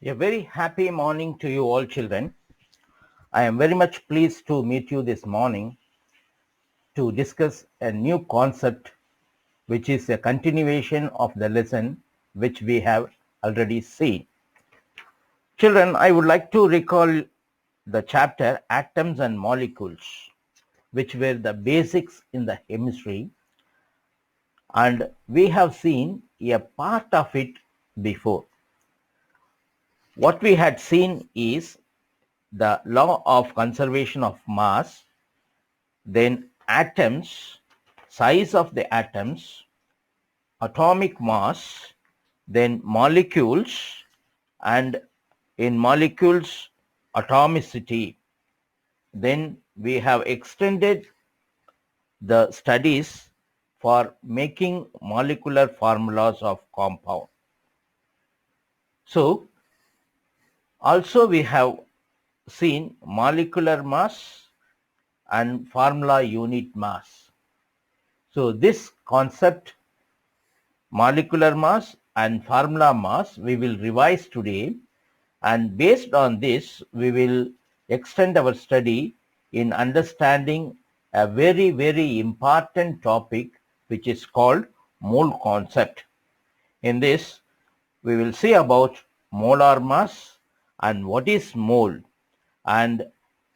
A very happy morning to you all children. I am very much pleased to meet you this morning to discuss a new concept which is a continuation of the lesson which we have already seen. Children, I would like to recall the chapter Atoms and Molecules, which were the basics in the chemistry, and we have seen a part of it before. What we had seen is the law of conservation of mass, then atoms, size of the atoms, atomic mass, then molecules, and in molecules, atomicity. Then we have extended the studies for making molecular formulas of compound. So also we have seen molecular mass and formula unit mass. So this concept, molecular mass and formula mass, we will revise today, and based on this we will extend our study in understanding a very important topic which is called mole concept. In this we will see about molar mass and what is mole, and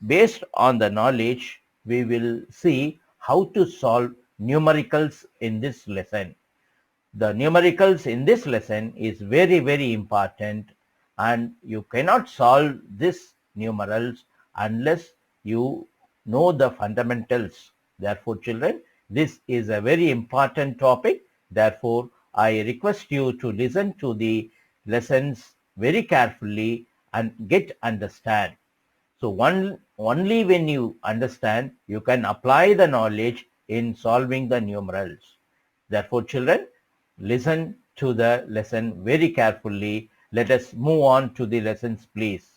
based on the knowledge we will see how to solve numericals in this lesson. The numericals in this lesson is very important, and you cannot solve this numerals unless you know the fundamentals. Therefore children, this is a very important topic. Therefore I request you to listen to the lessons very carefully and get understand. So only when you understand you can apply the knowledge in solving the numerals. Therefore children, listen to the lesson very carefully. Let us move on to the lessons, please.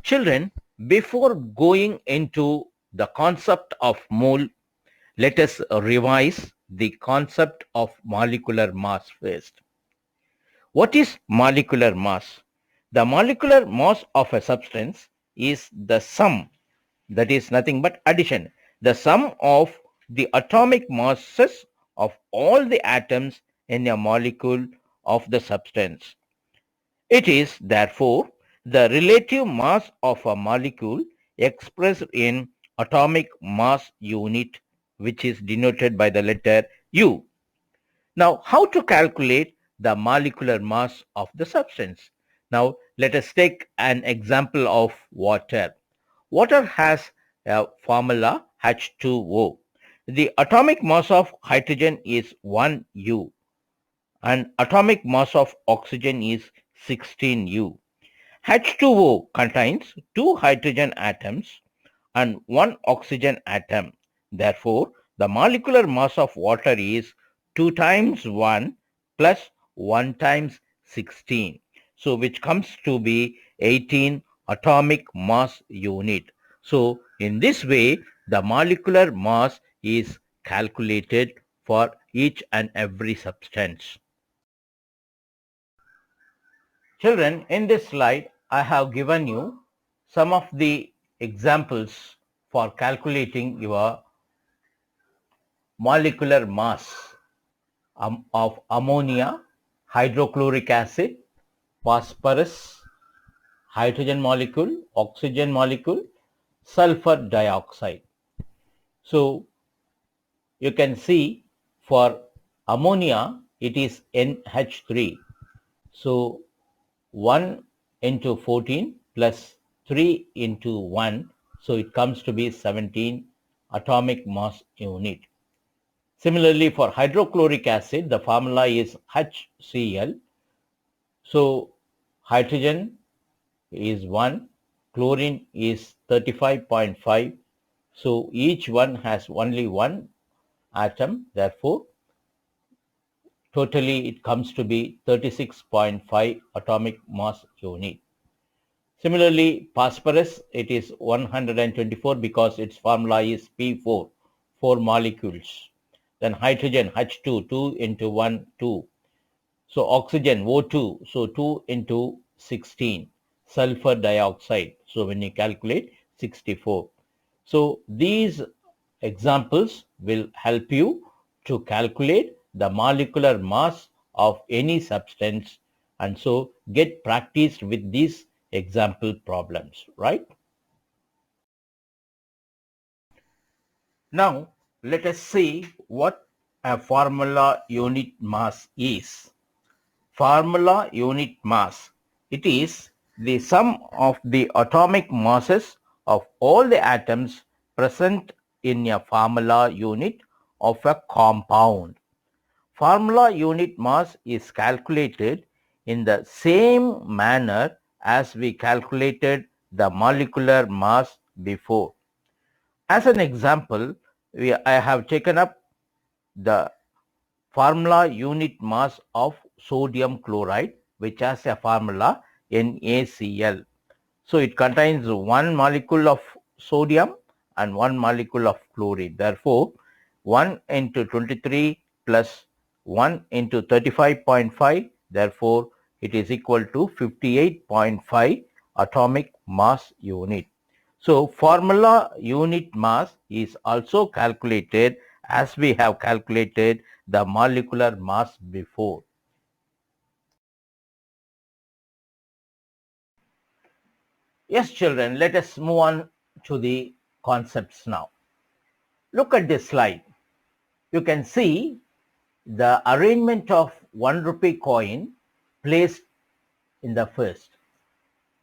Children, before going into the concept of mole, let us revise the concept of molecular mass first. What is molecular mass? The molecular mass of a substance is the sum, that is nothing but addition, the sum of the atomic masses of all the atoms in a molecule of the substance. It is therefore the relative mass of a molecule expressed in atomic mass unit, which is denoted by the letter U. Now, how to calculate the molecular mass of the substance? Now, let us take an example of water. Water has a formula H2O. The atomic mass of hydrogen is 1U and atomic mass of oxygen is 16U. H2O contains 2 hydrogen atoms and 1 oxygen atom. Therefore, the molecular mass of water is 2 times 1 plus 1 times 16. So which comes to be 18 atomic mass unit. So in this way, the molecular mass is calculated for each and every substance. Children, in this slide, I have given you some of the examples for calculating your molecular mass of ammonia, hydrochloric acid, phosphorus, hydrogen molecule, oxygen molecule, sulfur dioxide. So you can see for ammonia it is NH3. So 1 into 14 plus 3 into 1, so it comes to be 17 atomic mass unit. Similarly, for hydrochloric acid, the formula is HCl. So hydrogen is 1, chlorine is 35.5. So each one has only one atom. Therefore, totally it comes to be 36.5 atomic mass unit. Similarly, phosphorus, it is 124 because its formula is P4, 4 molecules. Then hydrogen, H2, 2 into 1, 2. So oxygen O2, so 2 into 16. Sulfur dioxide, so when you calculate 64. So these examples will help you to calculate the molecular mass of any substance, and so get practiced with these example problems, right? Now let us see what a formula unit mass is. Formula unit mass. It is the sum of the atomic masses of all the atoms present in a formula unit of a compound. Formula unit mass is calculated in the same manner as we calculated the molecular mass before. As an example, I have taken up the formula unit mass of sodium chloride, which has a formula NaCl. So it contains one molecule of sodium and one molecule of chlorine. Therefore, 1 into 23 plus 1 into 35.5, therefore it is equal to 58.5 atomic mass unit. So formula unit mass is also calculated as we have calculated the molecular mass before. Yes, children, let us move on to the concepts now. Look at this slide. You can see the arrangement of 1 rupee coin placed in the first.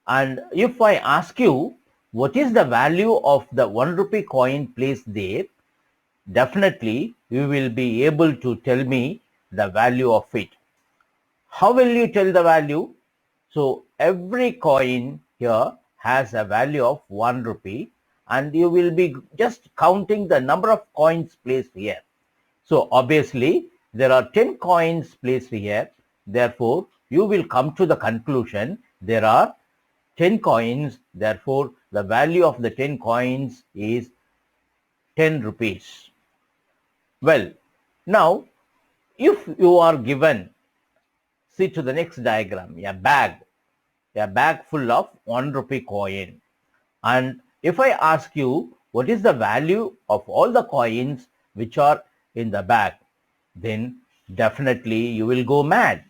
And if I ask you what is the value of the 1 rupee coin placed there, definitely you will be able to tell me the value of it. How will you tell the value? So every coin here has a value of 1 rupee, and you will be just counting the number of coins placed here. So obviously there are 10 coins placed here. Therefore, you will come to the conclusion there are 10 coins. Therefore, the value of the 10 coins is 10 rupees. Well, now if you are given, see to the next diagram, a bag full of 1 rupee coin. And if I ask you what is the value of all the coins which are in the bag, then definitely you will go mad,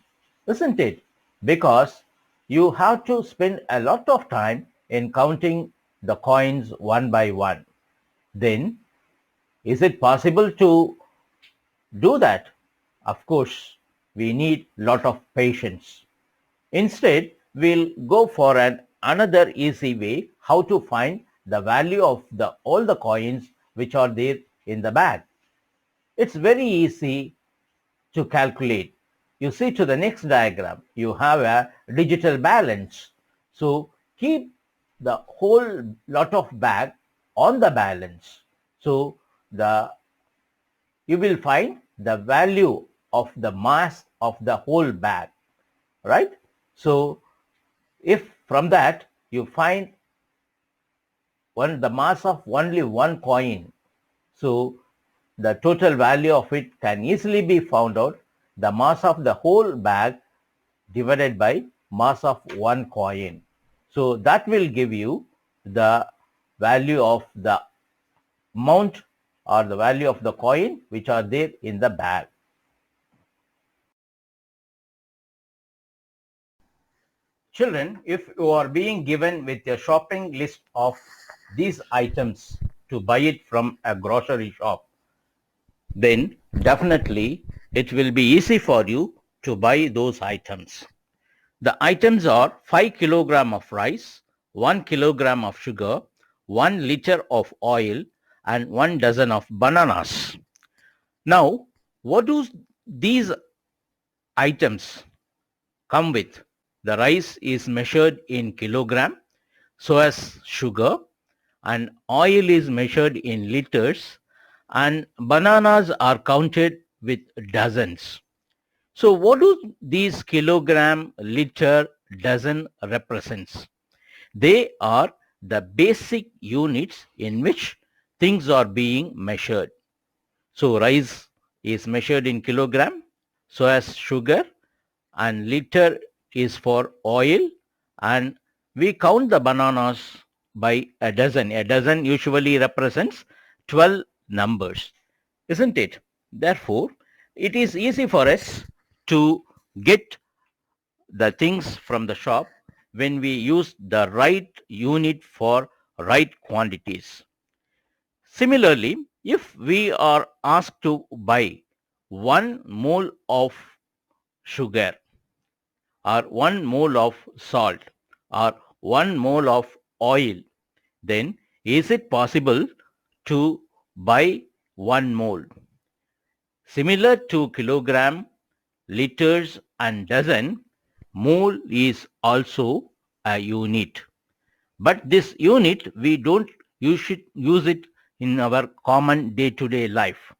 isn't it? Because you have to spend a lot of time in counting the coins one by one. Then is it possible to do that? Of course, we need lot of patience. Instead, we'll go for another easy way how to find the value of all the coins which are there in the bag. It's very easy to calculate. You see to the next diagram, you have a digital balance. So keep the whole lot of bag on the balance. So you will find the value of the mass of the whole bag, right? So if from that you find the mass of only one coin, so the total value of it can easily be found out, the mass of the whole bag divided by mass of one coin. So that will give you the value of the amount or the value of the coin which are there in the bag. Children, if you are being given with a shopping list of these items to buy it from a grocery shop, then definitely it will be easy for you to buy those items. The items are 5 kilogram of rice, 1 kilogram of sugar, 1 liter of oil, and 1 dozen of bananas. Now, what do these items come with? The rice is measured in kilogram, so as sugar, and oil is measured in liters, and bananas are counted with dozens. So what do these kilogram, liter, dozen represents? They are the basic units in which things are being measured. So rice is measured in kilogram, so as sugar and liter is for oil, and we count the bananas by a dozen. A dozen usually represents 12 numbers, isn't it? Therefore, it is easy for us to get the things from the shop when we use the right unit for right quantities. Similarly, if we are asked to buy 1 mole of sugar or 1 mole of salt or 1 mole of oil, then is it possible to buy 1 mole? Similar to kilogram, liters and dozen, mole is also a unit. But this unit, we don't use it in our common day-to-day life.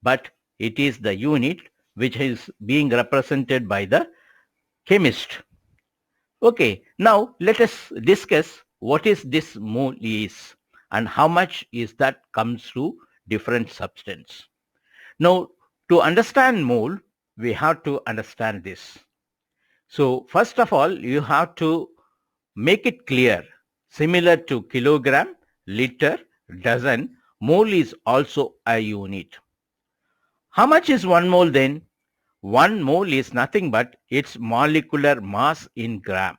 But it is the unit which is being represented by the chemist. Okay, now let us discuss what is this mole is and how much is that comes through different substance. Now, to understand mole, we have to understand this. So first of all, you have to make it clear. Similar to kilogram, liter, dozen, mole is also a unit. How much is 1 mole then? 1 mole is nothing but its molecular mass in gram.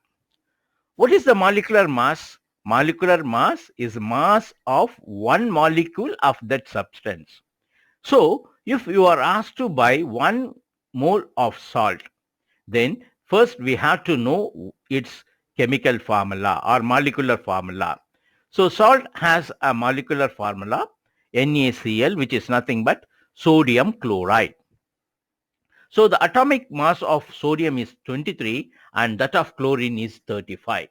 What is the molecular mass? Molecular mass is mass of one molecule of that substance. So, if you are asked to buy 1 mole of salt, then first we have to know its chemical formula or molecular formula. So, salt has a molecular formula NaCl, which is nothing but sodium chloride. So, the atomic mass of sodium is 23 and that of chlorine is 35.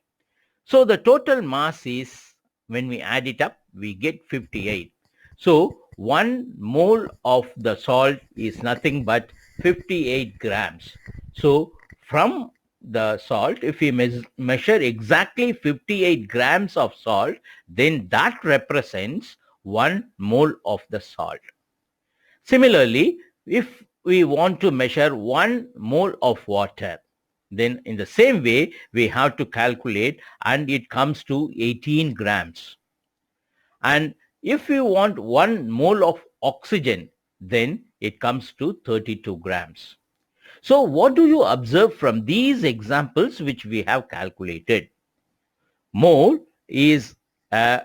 So, the total mass is, when we add it up, we get 58. So, 1 mole of the salt is nothing but 58 grams. So, from the salt, if we measure exactly 58 grams of salt, then that represents 1 mole of the salt. Similarly, if we want to measure 1 mole of water, then in the same way we have to calculate and it comes to 18 grams. And if you want 1 mole of oxygen, then it comes to 32 grams. So what do you observe from these examples which we have calculated? Mole is a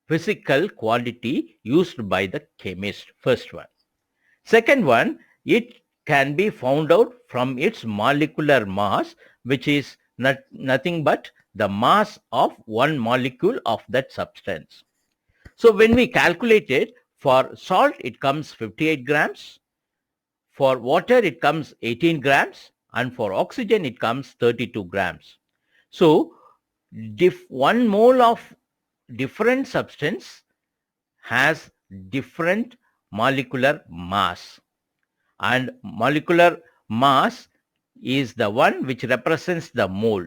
physical quantity used by the chemist, first one. Second one, it can be found out from its molecular mass, which is nothing but the mass of one molecule of that substance. So when we calculate it, for salt it comes 58 grams, for water it comes 18 grams, and for oxygen it comes 32 grams. So 1 mole of different substance has different molecular mass, and molecular mass is the one which represents the mole.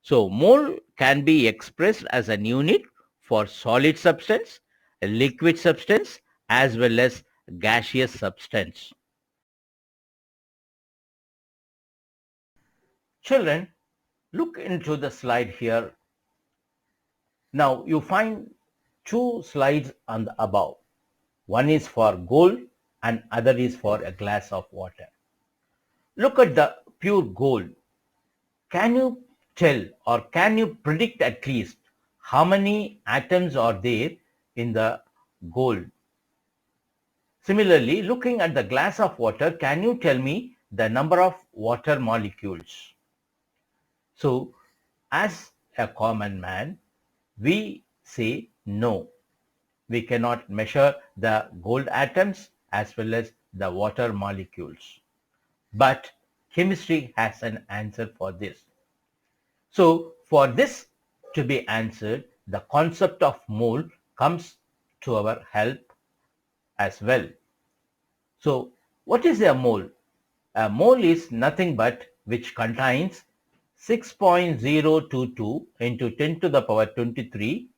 So mole can be expressed as an unit for solid substance, a liquid substance, as well as gaseous substance. Children, look into the slide here. Now you find two slides on the above. One is for gold and other is for a glass of water. Look at the pure gold. Can you tell or can you predict at least how many atoms are there in the gold? Similarly, looking at the glass of water, can you tell me the number of water molecules? So, as a common man, we say no. We cannot measure the gold atoms as well as the water molecules. But chemistry has an answer for this. So for this to be answered, the concept of mole comes to our help as well. So what is a mole? A mole is nothing but which contains 6.022 into 10 to the power 23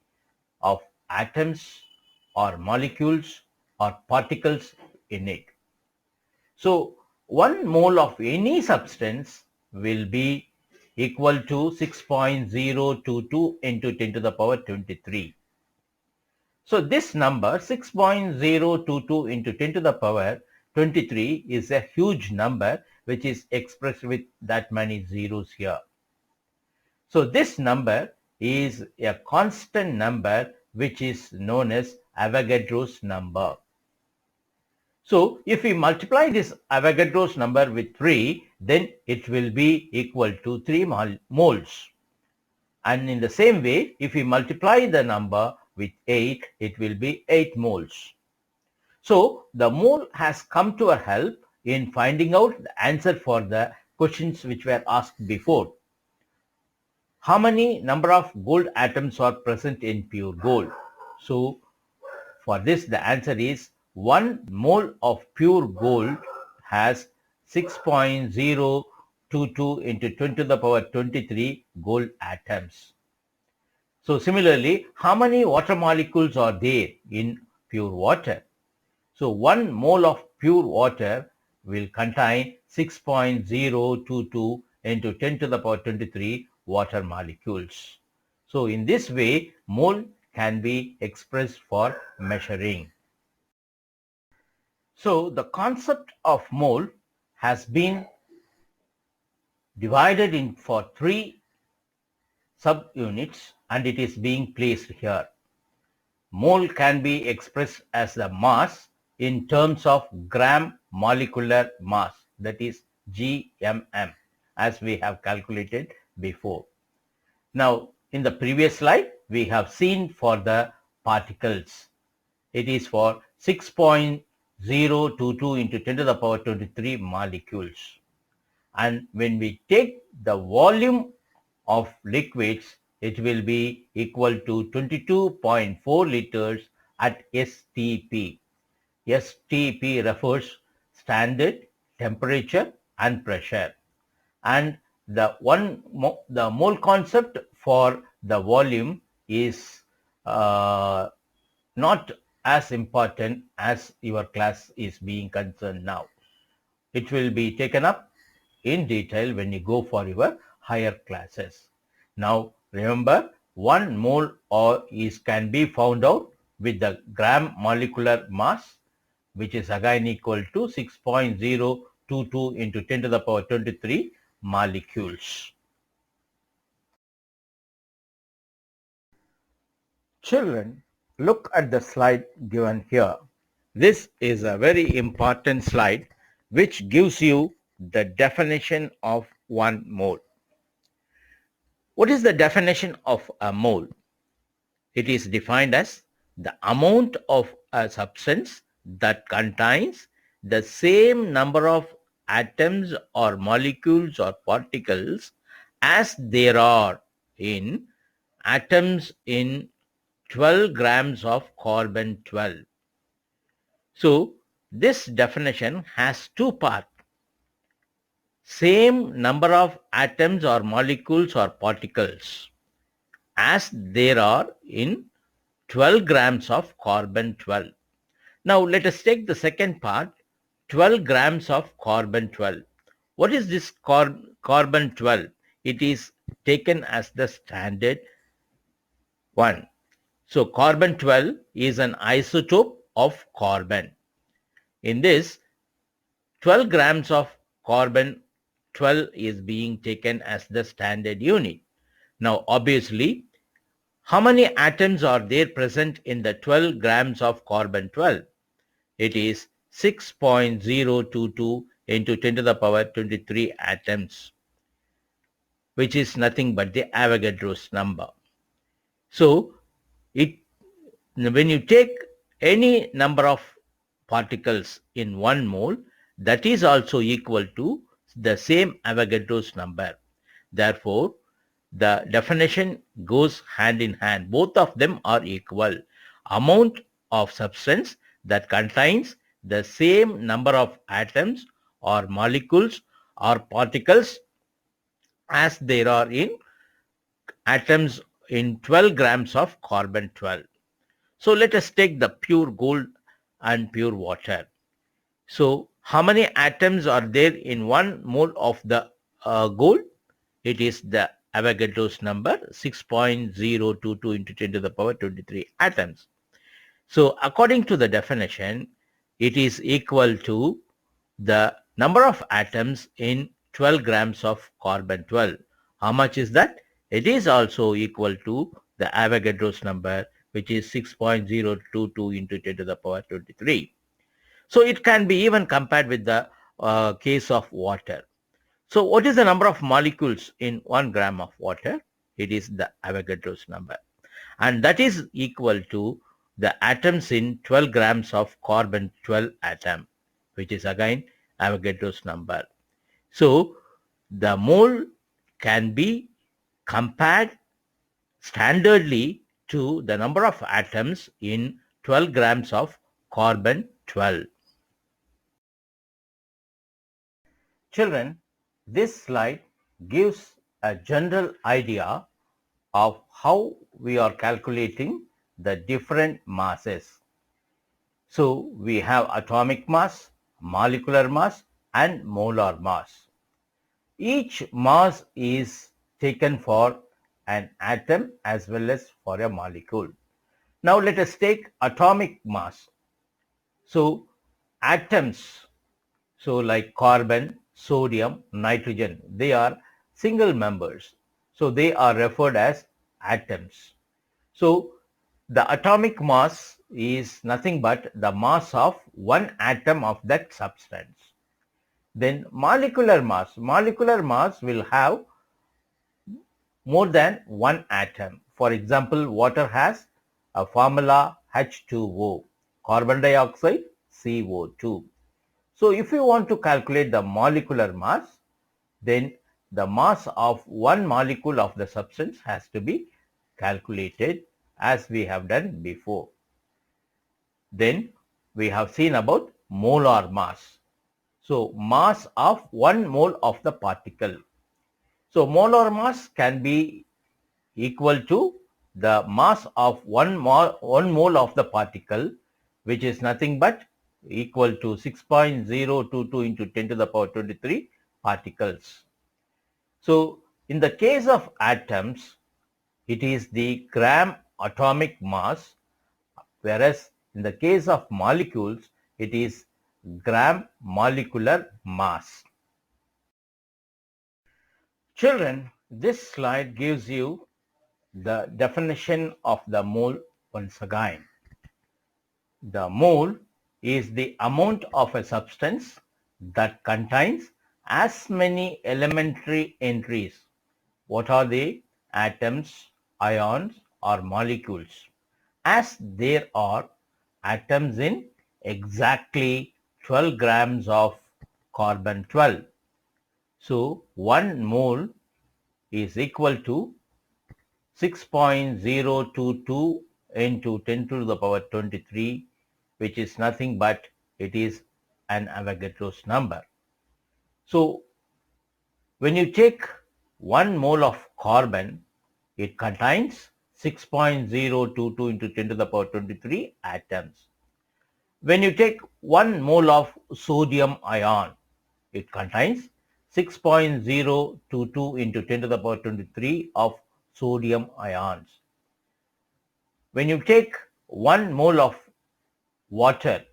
of atoms or molecules or particles in it. So 1 mole of any substance will be equal to 6.022 into 10 to the power 23. So this number 6.022 into 10 to the power 23 is a huge number which is expressed with that many zeros here. So this number is a constant number which is known as Avogadro's number. So if we multiply this Avogadro's number with 3, then it will be equal to 3 moles. And in the same way, if we multiply the number with 8, it will be 8 moles. So the mole has come to our help in finding out the answer for the questions which were asked before. How many number of gold atoms are present in pure gold? So for this, the answer is 1 mole of pure gold has 6.022 into 10 to the power 23 gold atoms. So similarly, how many water molecules are there in pure water? So 1 mole of pure water will contain 6.022 into 10 to the power 23 water molecules. So in this way, mole can be expressed for measuring. So the concept of mole has been divided in for 3 subunits and it is being placed here. Mole can be expressed as the mass in terms of gram molecular mass, that is GMM, as we have calculated before. Now in the previous slide we have seen for the particles. It is for 6.022 into 10 to the power 23 molecules. And when we take the volume of liquids, it will be equal to 22.4 liters at STP. STP refers standard temperature and pressure. And the mole concept for the volume is not as important as your class is being concerned now. It will be taken up in detail when you go for your higher classes. Now remember, 1 mole can be found out with the gram molecular mass, which is again equal to 6.022 into 10 to the power 23 molecules. Children, look at the slide given here. This is a very important slide which gives you the definition of 1 mole. What is the definition of a mole? It is defined as the amount of a substance that contains the same number of atoms or molecules or particles as there are in atoms in 12 grams of carbon 12. So this definition has 2 parts. Same number of atoms or molecules or particles as there are in 12 grams of carbon 12. Now let us take the second part, 12 grams of carbon 12. What is this carbon 12? It is taken as the standard one. So carbon 12 is an isotope of carbon. In this, 12 grams of carbon 12 is being taken as the standard unit. Now obviously, how many atoms are there present in the 12 grams of carbon 12? It is 6.022 into 10 to the power 23 atoms, which is nothing but the Avogadro's number. So when you take any number of particles in 1 mole, that is also equal to the same Avogadro's number. Therefore, the definition goes hand in hand. Both of them are equal. Amount of substance that contains the same number of atoms or molecules or particles as there are in atoms in 12 grams of carbon 12. So let us take the pure gold and pure water. So how many atoms are there in 1 mole of the gold, it is the Avogadro's number 6.022 into 10 to the power 23 atoms. So according to the definition, it is equal to the number of atoms in 12 grams of carbon 12. How much is that? It is also equal to the Avogadro's number, which is 6.022 into 10 to the power 23. So it can be even compared with the case of water. So what is the number of molecules in 1 gram of water? It is the Avogadro's number. And that is equal to the atoms in 12 grams of carbon 12 atom, which is again Avogadro's number. So the mole can be compared standardly to the number of atoms in 12 grams of carbon 12. Children, this slide gives a general idea of how we are calculating the different masses. So we have atomic mass, molecular mass and molar mass. Each mass is taken for an atom as well as for a molecule. Now let us take atomic mass. So atoms, so like carbon, sodium, nitrogen, they are single members. So they are referred as atoms. So the atomic mass is nothing but the mass of one atom of that substance. Then molecular mass will have more than one atom. For example, water has a formula H2O, carbon dioxide CO2. So if you want to calculate the molecular mass, then the mass of one molecule of the substance has to be calculated as we have done before. Then we have seen about molar mass. So mass of 1 mole of the particle. So molar mass can be equal to the mass of 1 mole of the particle, which is nothing but equal to 6.022 into 10 to the power 23 particles. So in the case of atoms, it is the gram atomic mass, whereas in the case of molecules, it is gram molecular mass. Children, this slide gives you the definition of the mole once again. The mole is the amount of a substance that contains as many elementary entries. What are they? Atoms, ions or molecules, as there are atoms in exactly 12 grams of carbon 12. So 1 mole is equal to 6.022 into 10 to the power 23, which is nothing but it is an Avogadro's number. So when you take 1 mole of carbon, it contains 6.022 into 10 to the power 23 atoms. When you take 1 mole of sodium ion, it contains 6.022 into 10 to the power 23 of sodium ions. When you take 1 mole of water,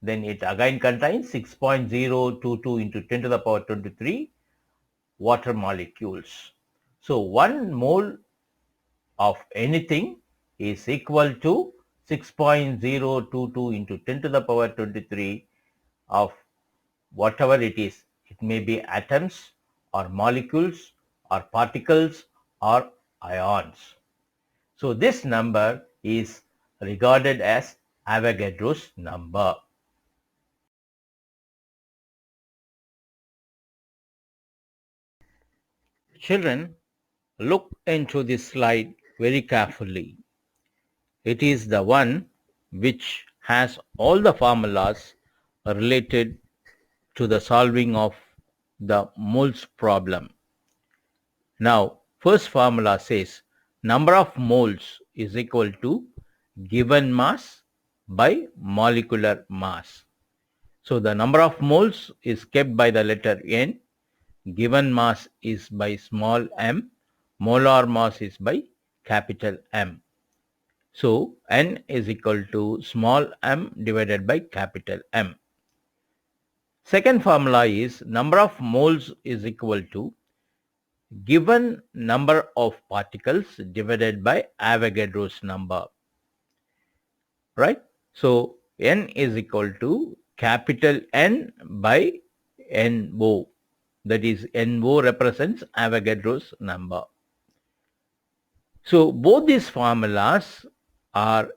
then it again contains 6.022 into 10 to the power 23 water molecules. So 1 mole of anything is equal to 6.022 into 10 to the power 23 of whatever it is. It may be atoms or molecules or particles or ions. So this number is regarded as Avogadro's number. Children, look into this slide very carefully. It is the one which has all the formulas related to the solving of the moles problem. Now, first formula says number of moles is equal to given mass by molecular mass. So the number of moles is kept by the letter N. given mass is by small m, molar mass is by capital M. So N is equal to small m divided by capital M. Second formula is number of moles is equal to given number of particles divided by Avogadro's number, right? So N is equal to capital N by NO. That is, NO represents Avogadro's number. So both these formulas are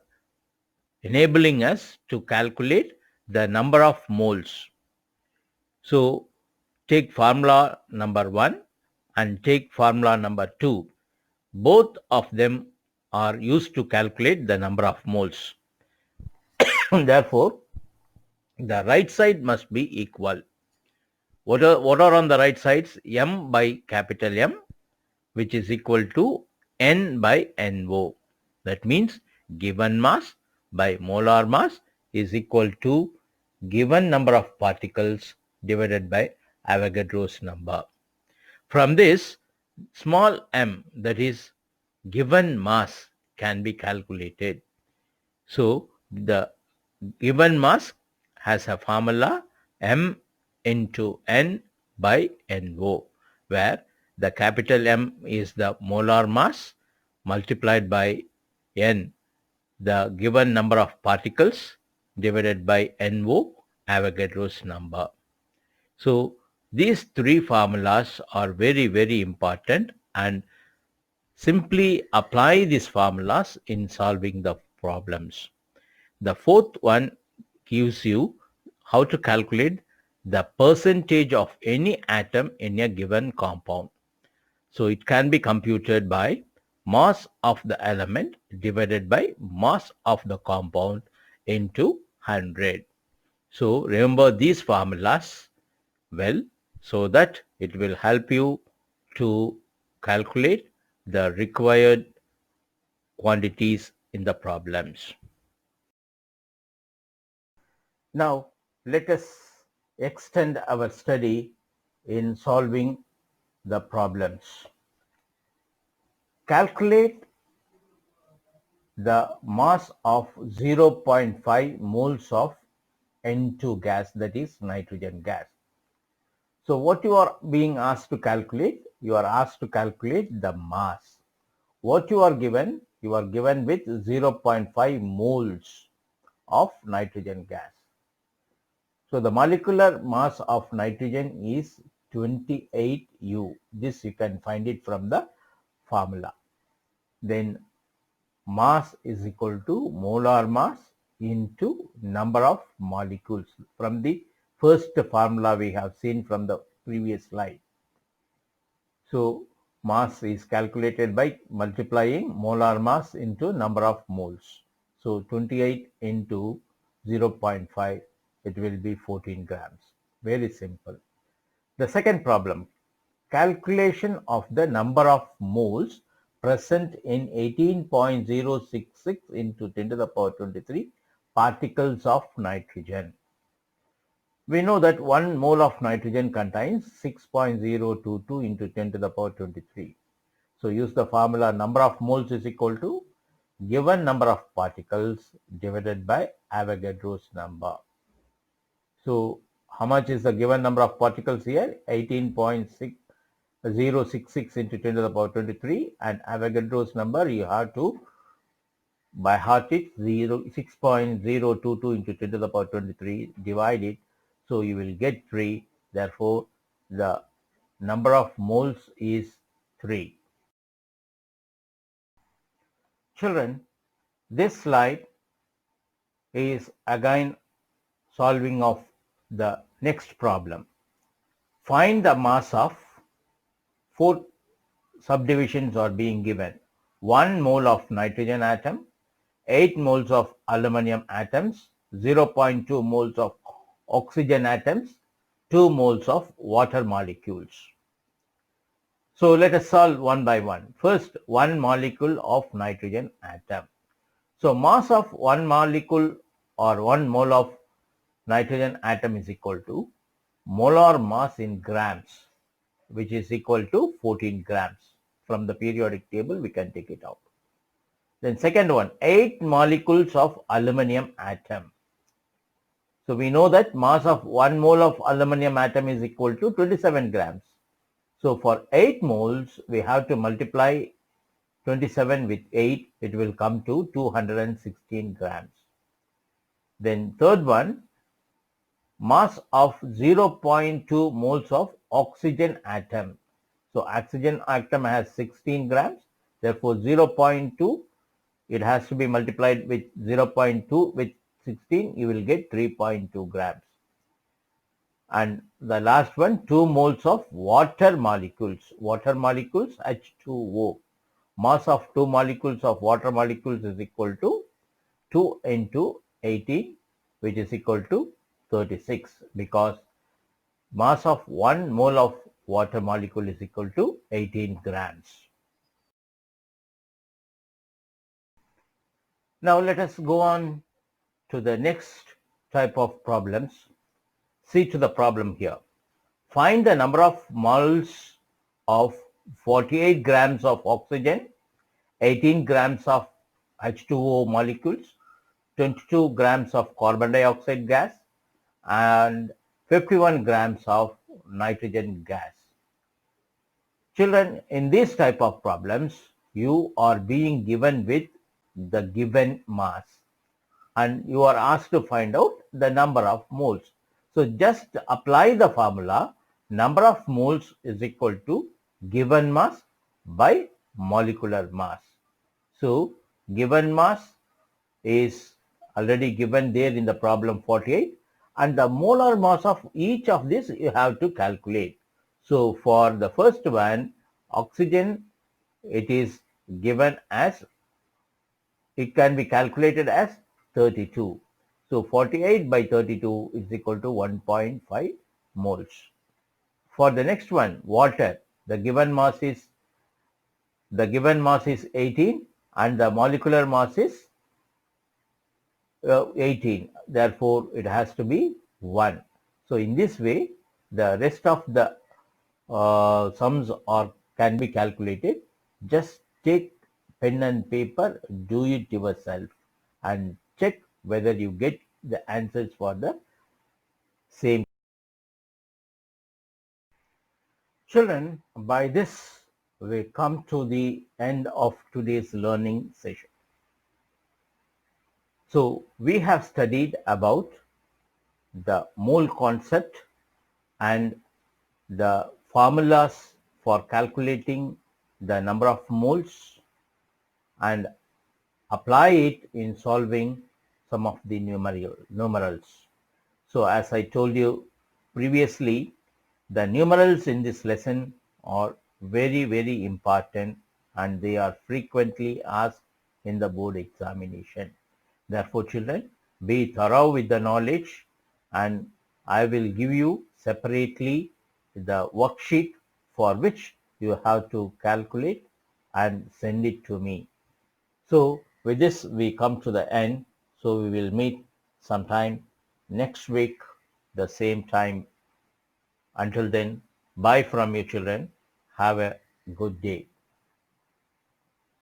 enabling us to calculate the number of moles. So take formula number 1 and take formula number 2. Both of them are used to calculate the number of moles. Therefore, the right side must be equal. What are on the right sides? M by capital M, which is equal to N by NO. That means given mass by molar mass is equal to given number of particles divided by Avogadro's number. From this, small m, that is given mass, can be calculated. So the given mass has a formula m into N by NO, where the capital M is the molar mass multiplied by N, the given number of particles, divided by NO, Avogadro's number. So these three formulas are very, very important, and simply apply these formulas in solving the problems. The fourth one gives you how to calculate the percentage of any atom in a given compound. So it can be computed by mass of the element divided by mass of the compound into 100. So remember these formulas well, so that it will help you to calculate the required quantities in the problems. Now let us extend our study in solving the problems. Calculate the mass of 0.5 moles of N2 gas, that is nitrogen gas. So what you are being asked to calculate? You are asked to calculate the mass. What you are given? You are given with 0.5 moles of nitrogen gas. So the molecular mass of nitrogen is 28 U. This you can find it from the formula. Then mass is equal to molar mass into number of molecules from the first formula we have seen from the previous slide. So mass is calculated by multiplying molar mass into number of moles. So 28 into 0.5, it will be 14 grams. Very simple. The second problem, calculation of the number of moles present in 18.066 into 10 to the power 23 particles of nitrogen. We know that 1 mole of nitrogen contains 6.022 into 10 to the power 23. So use the formula number of moles is equal to given number of particles divided by Avogadro's number. So how much is the given number of particles here? 18.6066 into 10 to the power 23, and Avogadro's number you have to by heart it 6.022 into 10 to the power 23, divide it, so you will get 3. Therefore the number of moles is 3. Children, this slide is again solving of the next problem. Find the mass of 4 subdivisions are being given. 1 mole of nitrogen atom, 8 moles of aluminum atoms, 0.2 moles of oxygen atoms, 2 moles of water molecules. So let us solve one by one. First, 1 molecule of nitrogen atom. So mass of 1 molecule or 1 mole of nitrogen atom is equal to molar mass in grams. which is equal to 14 grams. From the periodic table, we can take it out. Then second one, 8 molecules of aluminum atom. So we know that mass of 1 mole of aluminum atom is equal to 27 grams. So for 8 moles, we have to multiply 27 with 8, it will come to 216 grams. Then third one, mass of 0.2 moles of oxygen atom. So oxygen atom has 16 grams, therefore 0.2, it has to be multiplied with 0.2 with 16, you will get 3.2 grams. And the last one, 2 moles of water molecules. Water molecules, H2O. Mass of 2 molecules of water molecules is equal to 2 into 18, which is equal to 36, because mass of 1 mole of water molecule is equal to 18 grams. Now let us go on to the next type of problems. See to the problem here. Find the number of moles of 48 grams of oxygen, 18 grams of H2O molecules, 22 grams of carbon dioxide gas, and 51 grams of nitrogen gas. Children, in this type of problems, you are being given with the given mass and you are asked to find out the number of moles. So just apply the formula, number of moles is equal to given mass by molecular mass. So given mass is already given there in the problem 48, and the molar mass of each of this you have to calculate. So for the first one, oxygen, it is given as, it can be calculated as 32. So 48 by 32 is equal to 1.5 moles. For the next one, water, the given mass is 18 and the molecular mass is 18. Therefore, it has to be 1. So in this way, the rest of the sums can be calculated. Just take pen and paper, do it yourself and check whether you get the answers for the same. Children, by this we come to the end of today's learning session. So we have studied about the mole concept and the formulas for calculating the number of moles and apply it in solving some of the numerals. So as I told you previously, the numerals in this lesson are very, very important and they are frequently asked in the board examination. Therefore, children, be thorough with the knowledge and I will give you separately the worksheet for which you have to calculate and send it to me. So with this we come to the end. So we will meet sometime next week, the same time. Until then, bye from you children. Have a good day.